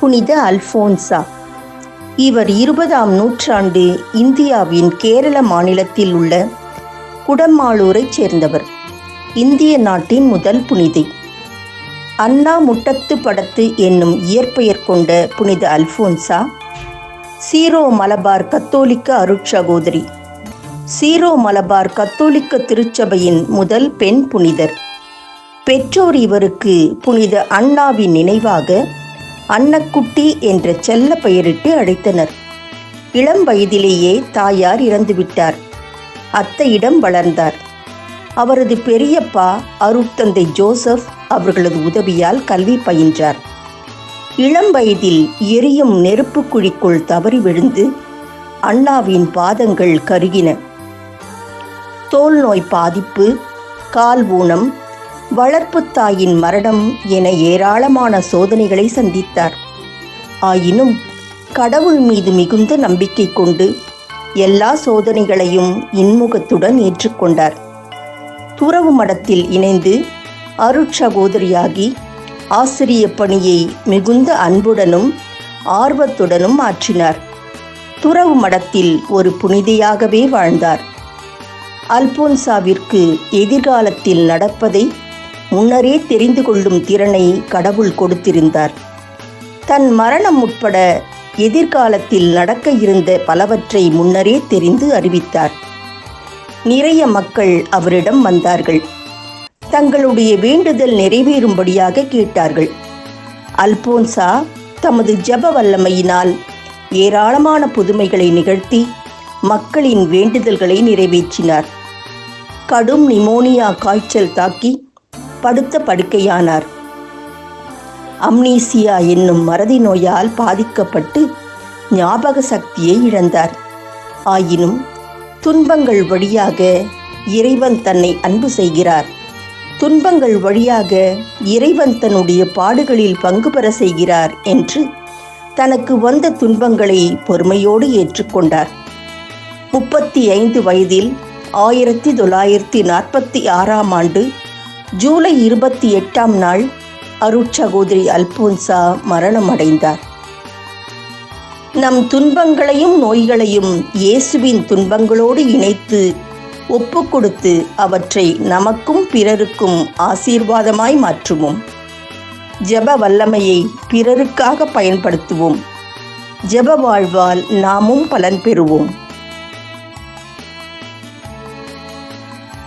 புனித அல்போன்சா. இவர் 20ஆம் நூற்றாண்டு இந்தியாவின் கேரள மாநிலத்தில் உள்ள குடமாளூரைச் சேர்ந்தவர். இந்திய நாட்டின் முதல் புனிதை. அண்ணா முட்டத்து படத்து என்னும் இயற்பெயர் கொண்ட புனித அல்போன்சா சீரோ மலபார் கத்தோலிக்க அருட்சகோதரி. சீரோ மலபார் கத்தோலிக்க திருச்சபையின் முதல் பெண் புனிதர். பெற்றோர் இவருக்கு புனித அண்ணாவின் நினைவாக அன்னக்குட்டி என்ற செல்ல பெயரிட்டு அழைத்தனர். இளம் வயதிலேயே தாயார் இறந்துவிட்டார். அத்தையிடம் வளர்ந்தார். அவரது பெரியப்பா அருட்தந்தை ஜோசப் அவர்களது உதவியால் கல்வி பயின்றார். இளம் வயதில் எரியும் நெருப்பு குழிக்குள் தவறி விழுந்து அண்ணாவின் பாதங்கள் கருகின. தோல் நோய் பாதிப்பு, கால் ஊனம், வளர்ப்பு தாயின் மரணம் என ஏராளமான சோதனைகளை சந்தித்தார். ஆயினும் கடவுள் மீது மிகுந்த நம்பிக்கை கொண்டு எல்லா சோதனைகளையும் இன்முகத்துடன் ஏற்றுக்கொண்டார். துறவு மடத்தில் இணைந்து அருட்சகோதரியாகி ஆசிரிய பணியை மிகுந்த அன்புடனும் ஆர்வத்துடனும் ஆற்றினார். துறவு மடத்தில் ஒரு புனிதையாகவே வாழ்ந்தார். அல்போன்சாவிற்கு எதிர்காலத்தில் நடப்பதை முன்னரே தெரிந்து கொள்ளும் திறனை கடவுள் கொடுத்திருந்தார். தன் மரணம் உட்பட எதிர்காலத்தில் நடக்க இருந்த பலவற்றை முன்னரே தெரிந்து அறிவித்தார். நிறைய மக்கள் அவரிடம் வந்தார்கள். தங்களுடைய வேண்டுதல் நிறைவேறும்படியாக கேட்டார்கள். அல்போன்சா தமது ஜெப வல்லமையினால் ஏராளமான புதுமைகளை நிகழ்த்தி மக்களின் வேண்டுதல்களை நிறைவேற்றினார். கடும் நிமோனியா காய்ச்சல் தாக்கி படுத்த படுக்கையானார். அம்னீசியா என்னும் மறதி நோயால் பாதிக்கப்பட்டு ஞாபக சக்தியை இழந்தார். ஆயினும் துன்பங்கள் வழியாக இறைவன் தன்னை அன்பு செய்கிறார். துன்பங்கள் வழியாக இறைவன் தன்னுடைய பாடுகளில் பங்கு பெற செய்கிறார் என்று தனக்கு வந்த துன்பங்களை பொறுமையோடு ஏற்றுக்கொண்டார். 35 வயதில் 1946ஆம் ஆண்டு ஜூலை 28ஆம் நாள் அருட்சகோதரி அல்போன்சா மரணமடைந்தார். நம் துன்பங்களையும் நோய்களையும் இயேசுவின் துன்பங்களோடு இணைத்து ஒப்பு கொடுத்து அவற்றை நமக்கும் பிறருக்கும் ஆசீர்வாதமாய் மாற்றுவோம். ஜெப வல்லமையை பிறருக்காக பயன்படுத்துவோம். ஜெப வாழ்வால் நாமும் பலன் பெறுவோம்.